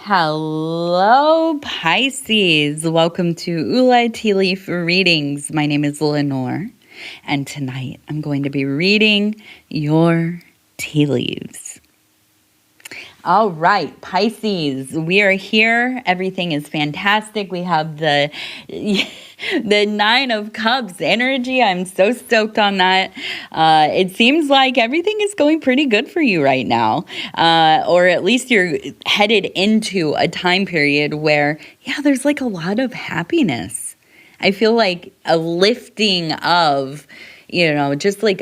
Hello, Pisces. Welcome to Ula Tea Leaf Readings. My name is Lenor, and tonight I'm going to be reading your tea leaves. All right, Pisces, we are here. Everything is fantastic. We have the Nine of Cups energy. I'm so stoked on that. It seems like everything is going pretty good for you right now, or at least you're headed into a time period where, there's like a lot of happiness. I feel like a lifting of, just like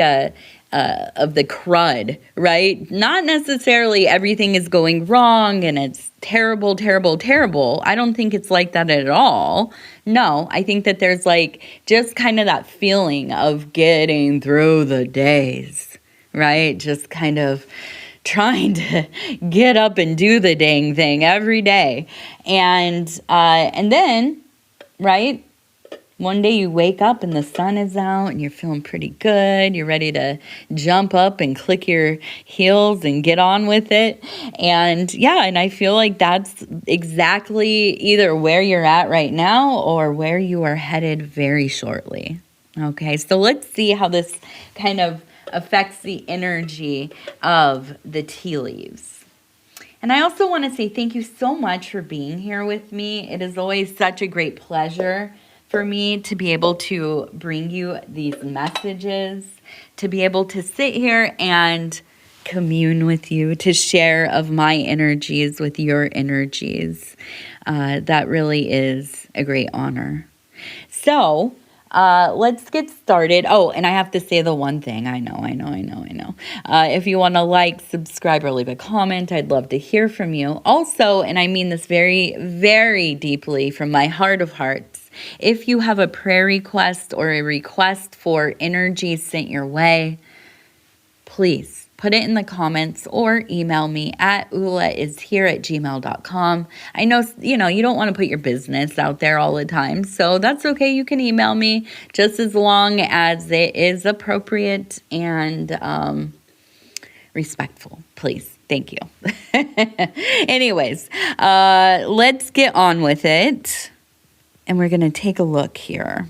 of the crud, right? Not necessarily everything is going wrong and it's terrible, terrible, terrible. I don't think it's like that at all. No, I think that there's like just kind of that feeling of getting through the days, right? Just kind of trying to get up and do the dang thing every day. And then, right? One day you wake up and the sun is out and you're feeling pretty good. You're ready to jump up and click your heels and get on with it. And and I feel like that's exactly either where you're at right now or where you are headed very shortly. Okay, so let's see how this kind of affects the energy of the tea leaves. And I also want to say thank you so much for being here with me. It is always such a great pleasure for me to be able to bring you these messages, to be able to sit here and commune with you, to share of my energies with your energies. That really is a great honor. So let's get started. Oh, and I have to say the one thing. I know. If you want to like, subscribe, or leave a comment, I'd love to hear from you. Also, and I mean this very, very deeply from my heart of hearts, if you have a prayer request or a request for energy sent your way, please put it in the comments or email me at ulaishere@gmail.com. I know, you don't want to put your business out there all the time, so that's okay. You can email me just as long as it is appropriate and respectful, please. Thank you. Anyways, let's get on with it. And we're going to take a look here.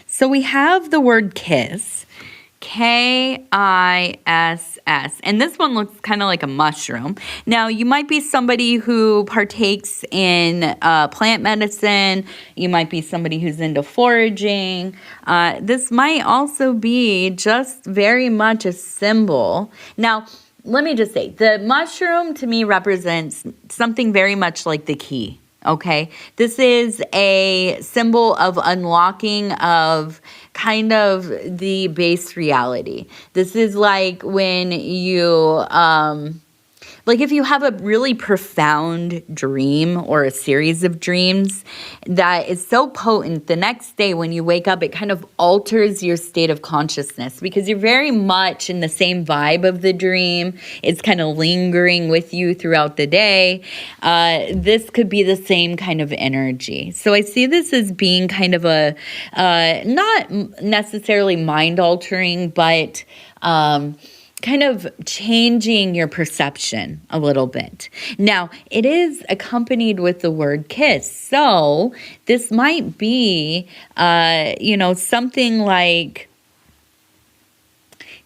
So we have the word kiss, Kiss, and this one looks kind of like a mushroom. Now, you might be somebody who partakes in plant medicine. You might be somebody who's into foraging. This might also be just very much a symbol. Now, let me just say, the mushroom to me represents something very much like the key. Okay, this is a symbol of unlocking of kind of the base reality. This is like when you, like if you have a really profound dream or a series of dreams that is so potent, the next day when you wake up, it kind of alters your state of consciousness because you're very much in the same vibe of the dream. It's kind of lingering with you throughout the day. This could be the same kind of energy. So I see this as being kind of a, not necessarily mind-altering, but kind of changing your perception a little bit. Now, it is accompanied with the word kiss. So this might be, something like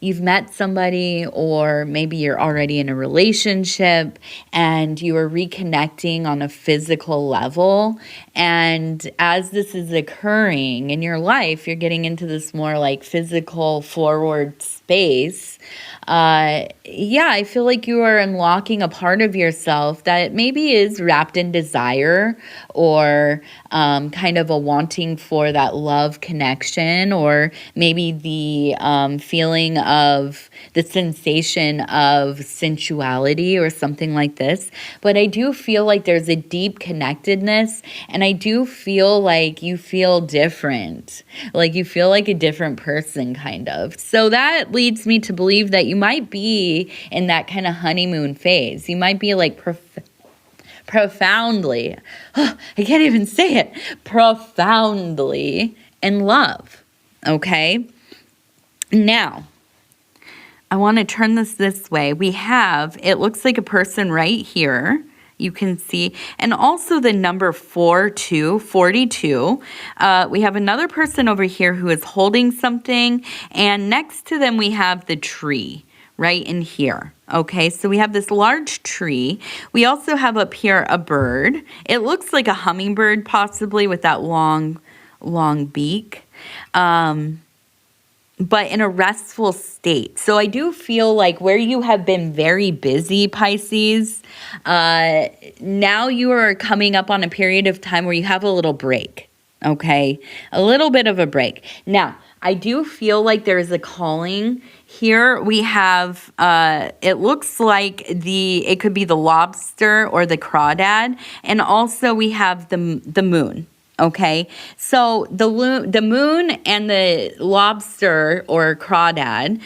you've met somebody, or maybe you're already in a relationship and you are reconnecting on a physical level. And as this is occurring in your life, you're getting into this more like physical forward space. I feel like you are unlocking a part of yourself that maybe is wrapped in desire or kind of a wanting for that love connection, or maybe the feeling of the sensation of sensuality or something like this. But I do feel like there's a deep connectedness, and I do feel like you feel different, like you feel like a different person kind of. So that leads me to believe that you might be in that kind of honeymoon phase. You might be like profoundly, I can't even say it, profoundly in love, okay? Now, I want to turn this way. We have, it looks like a person right here. You can see, and also the number 42. We have another person over here who is holding something, and next to them we have the tree right in here. Okay, so we have this large tree. We also have up here a bird. It looks like a hummingbird, possibly, with that long beak. But in a restful state. So I do feel like where you have been very busy, Pisces, now you are coming up on a period of time where you have a little break, okay? A little bit of a break. Now, I do feel like there is a calling. Here we have, it looks like it could be the lobster or the crawdad, and also we have the moon. Okay, so the moon and the lobster or crawdad,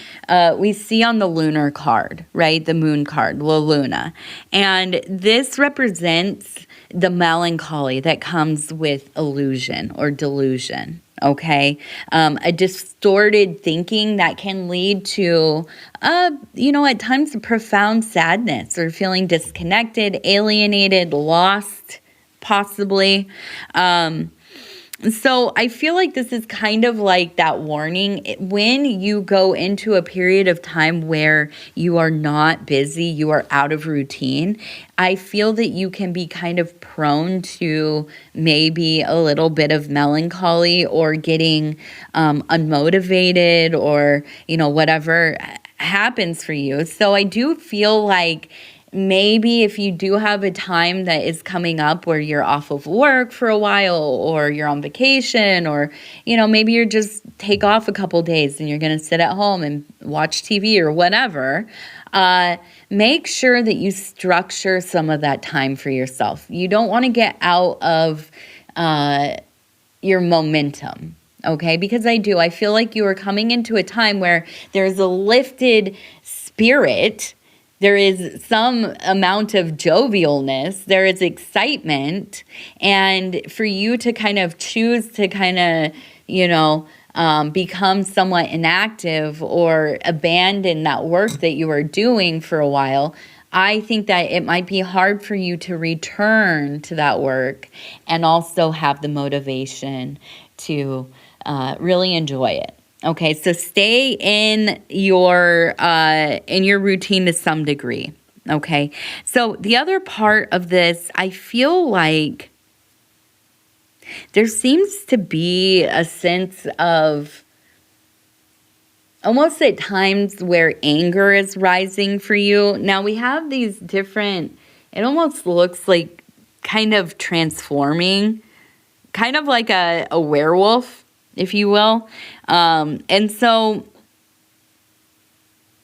we see on the lunar card, right? The moon card, La Luna. And this represents the melancholy that comes with illusion or delusion, okay? A distorted thinking that can lead to, at times profound sadness or feeling disconnected, alienated, lost, possibly. So I feel like this is kind of like that warning. When you go into a period of time where you are not busy, you are out of routine, I feel that you can be kind of prone to maybe a little bit of melancholy or getting unmotivated or, whatever happens for you. So I do feel like maybe if you do have a time that is coming up where you're off of work for a while or you're on vacation or, maybe you're just take off a couple days and you're going to sit at home and watch TV or whatever, make sure that you structure some of that time for yourself. You don't want to get out of your momentum. Okay, because I feel like you are coming into a time where there's a lifted spirit. There is some amount of jovialness, there is excitement, and for you to kind of choose to kind of, become somewhat inactive or abandon that work that you are doing for a while, I think that it might be hard for you to return to that work and also have the motivation to really enjoy it. Okay, so stay in your routine to some degree. Okay, so the other part of this, I feel like there seems to be a sense of almost at times where anger is rising for you. Now we have these different, it almost looks like kind of transforming, kind of like a werewolf, if you will. And so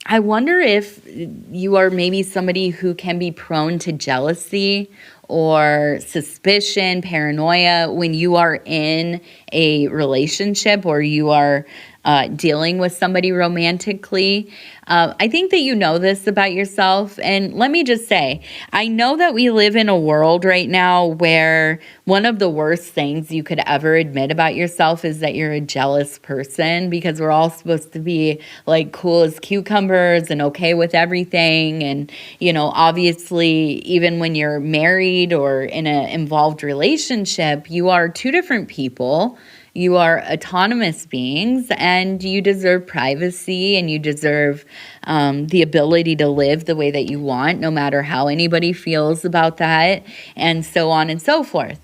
I wonder if you are maybe somebody who can be prone to jealousy or suspicion, paranoia when you are in a relationship or you are dealing with somebody romantically. I think that you know this about yourself. And let me just say, I know that we live in a world right now where one of the worst things you could ever admit about yourself is that you're a jealous person, because we're all supposed to be like cool as cucumbers and okay with everything. And, obviously, even when you're married or in an involved relationship, you are two different people. You are autonomous beings, and you deserve privacy, and you deserve the ability to live the way that you want, no matter how anybody feels about that, and so on and so forth.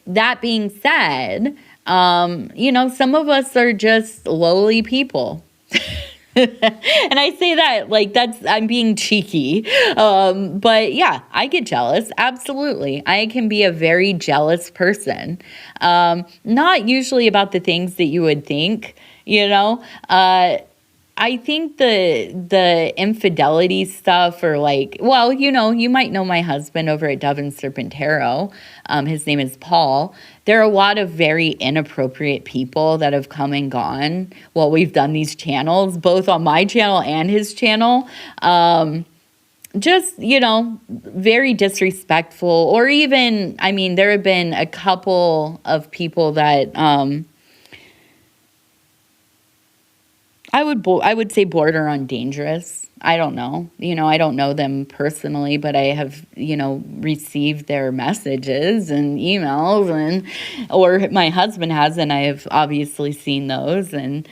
That being said, some of us are just lowly people. And I say that like I'm being cheeky. But yeah, I get jealous. Absolutely. I can be a very jealous person. Not usually about the things that you would think, I think the infidelity stuff, or you might know my husband over at Dove and Serpent Tarot. His name is Paul. There are a lot of very inappropriate people that have come and gone while we've done these channels, both on my channel and his channel. just, very disrespectful, or even, I mean, there have been a couple of people that I would say border on dangerous. I don't know. I don't know them personally, but I have, received their messages and emails, or my husband has, and I have obviously seen those. And,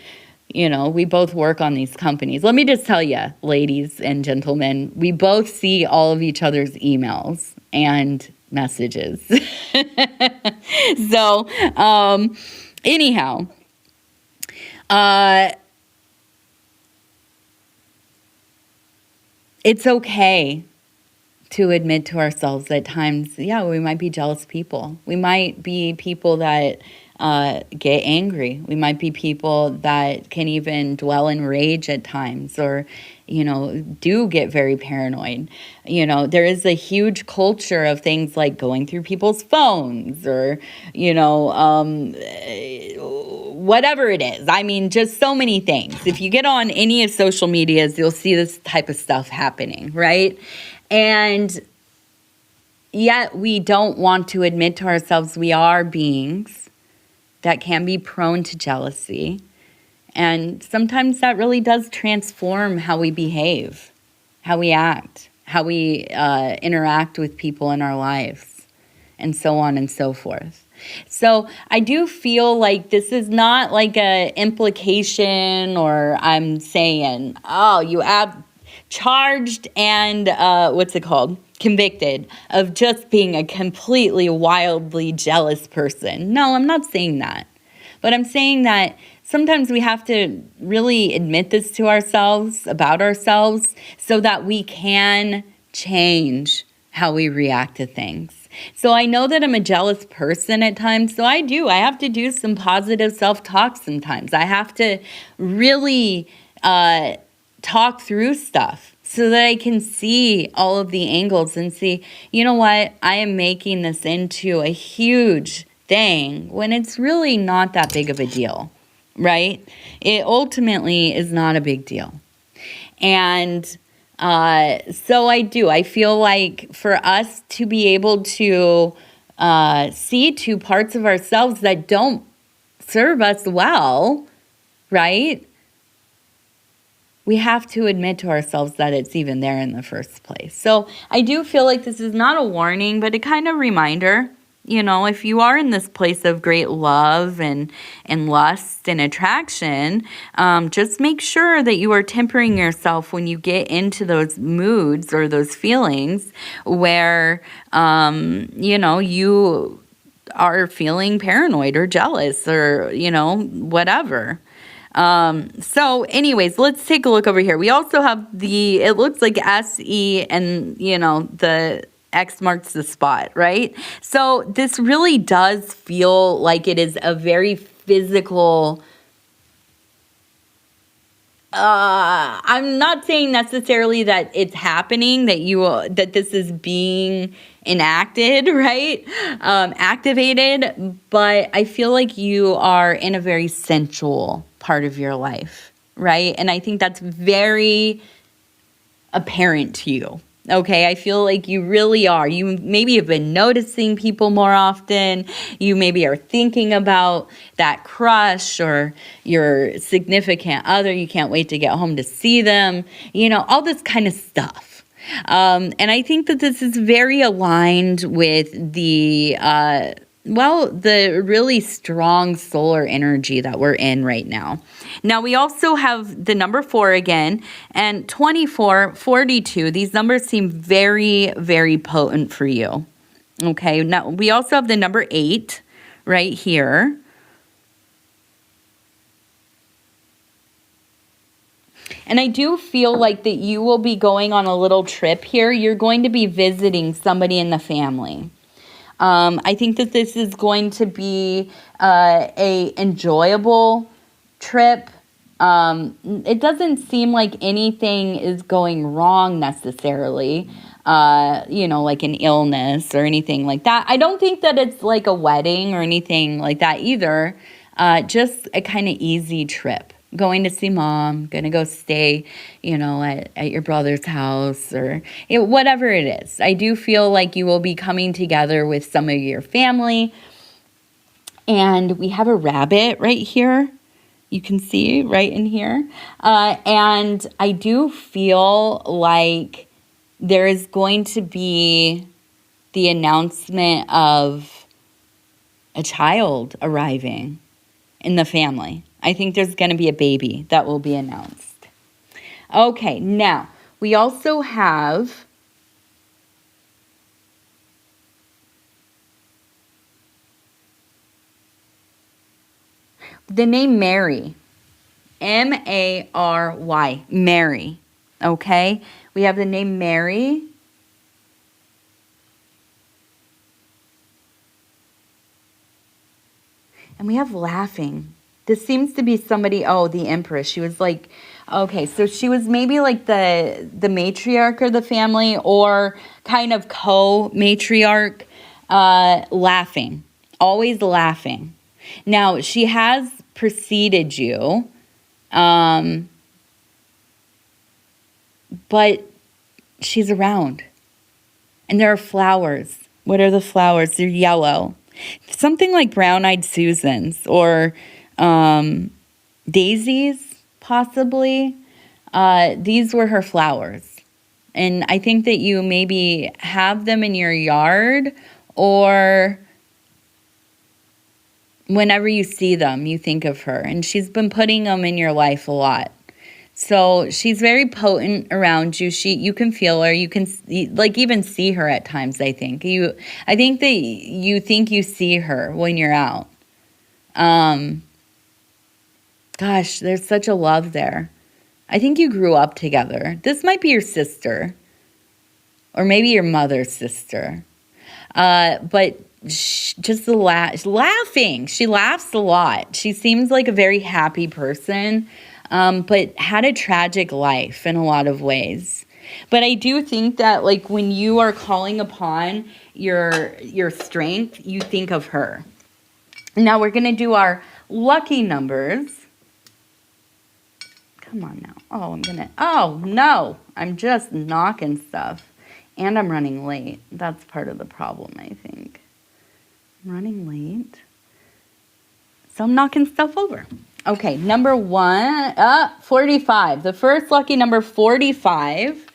we both work on these companies. Let me just tell you, ladies and gentlemen, we both see all of each other's emails and messages. So, anyhow, it's okay to admit to ourselves at times, yeah, we might be jealous people. We might be people that get angry. We might be people that can even dwell in rage at times, or, do get very paranoid. There is a huge culture of things like going through people's phones, or, whatever it is. I mean, just so many things. If you get on any of social medias, you'll see this type of stuff happening, right? And yet we don't want to admit to ourselves we are beings that can be prone to jealousy. And sometimes that really does transform how we behave, how we act, how we interact with people in our lives, and so on and so forth. So I do feel like this is not like a implication, or I'm saying, oh, you charged and convicted of just being a completely wildly jealous person. No, I'm not saying that. But I'm saying that sometimes we have to really admit this to ourselves, about ourselves, so that we can change how we react to things. So I know that I'm a jealous person at times, so I have to do some positive self-talk sometimes. I have to really talk through stuff so that I can see all of the angles and see, you know what, I am making this into a huge thing when it's really not that big of a deal, right? It ultimately is not a big deal. And so I feel like for us to be able to see two parts of ourselves that don't serve us well, right? We have to admit to ourselves that it's even there in the first place. So I do feel like this is not a warning, but a kind of reminder. If you are in this place of great love and lust and attraction, just make sure that you are tempering yourself when you get into those moods or those feelings where, you are feeling paranoid or jealous or, whatever. So anyways, let's take a look over here. We also have it looks like SE and, the X marks the spot, right? So this really does feel like it is a very physical, I'm not saying necessarily that it's happening, that this is being enacted, right? Activated, but I feel like you are in a very sensual part of your life, right? And I think that's very apparent to you. Okay, I feel like you really are. You maybe have been noticing people more often. You maybe are thinking about that crush or your significant other. You can't wait to get home to see them. All this kind of stuff. And I think that this is very aligned with the really strong solar energy that we're in right now. Now, we also have the number 4 again, and 24, 42. These numbers seem very, very potent for you. Okay, now we also have the number 8 right here. And I do feel like that you will be going on a little trip here. You're going to be visiting somebody in the family. I think that this is going to be a enjoyable trip. It doesn't seem like anything is going wrong necessarily, like an illness or anything like that. I don't think that it's like a wedding or anything like that either. Just a kind of easy trip. going to see mom, going to go stay, at your brother's house or whatever it is. I do feel like you will be coming together with some of your family. And we have a rabbit right here. You can see right in here. And I do feel like there is going to be the announcement of a child arriving in the family. I think there's going to be a baby that will be announced. Okay, now we also have the name Mary. M-A-R-Y. Mary. Okay? We have the name Mary. And we have laughing. This seems to be somebody, the Empress. She was like, okay, so she was maybe like the matriarch of the family or kind of co-matriarch, laughing. Always laughing. Now, she has preceded you, but she's around. And there are flowers. What are the flowers? They're yellow. Something like brown-eyed Susans or daisies, possibly. These were her flowers. And I think that you maybe have them in your yard or whenever you see them, you think of her. And she's been putting them in your life a lot. So she's very potent around you. You can feel her. You can even see her at times, I think. I think that you think you see her when you're out. Gosh, there's such a love there. I think you grew up together. This might be your sister. Or maybe your mother's sister. But just laughing. She laughs a lot. She seems like a very happy person. But had a tragic life in a lot of ways. But I do think that like when you are calling upon your strength, you think of her. Now we're going to do our lucky numbers. Come on now. Oh no, I'm just knocking stuff. And I'm running late. That's part of the problem, I think. I'm running late. So I'm knocking stuff over. Okay, number 45. The first lucky number, 45,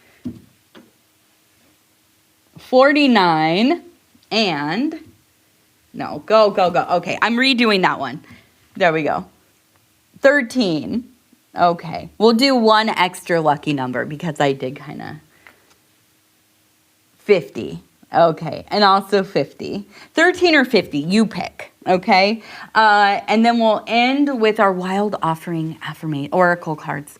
49, and, no, go. Okay, I'm redoing that one. There we go. 13. Okay, we'll do one extra lucky number because I did kind of. 50. Okay, and also 50. 13 or 50, you pick, okay? And then we'll end with our wild offering oracle cards,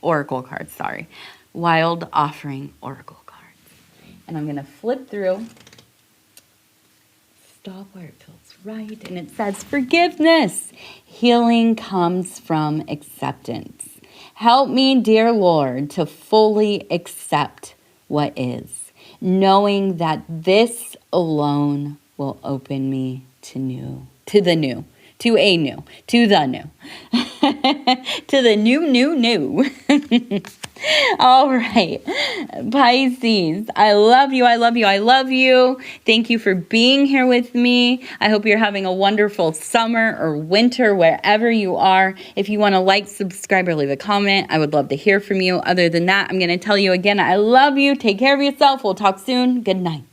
sorry. Wild offering oracle cards. And I'm going to flip through. Stop where it feels right. And it says, forgiveness. Healing comes from acceptance. Help me, dear Lord, to fully accept what is, knowing that this alone will open me to the new, to the new, to the new. All right, Pisces, I love you. Thank you for being here with me. I hope you're having a wonderful summer or winter, wherever you are. If you want to like, subscribe, or leave a comment, I would love to hear from you. Other than that, I'm going to tell you again, I love you. Take care of yourself. We'll talk soon. Good night.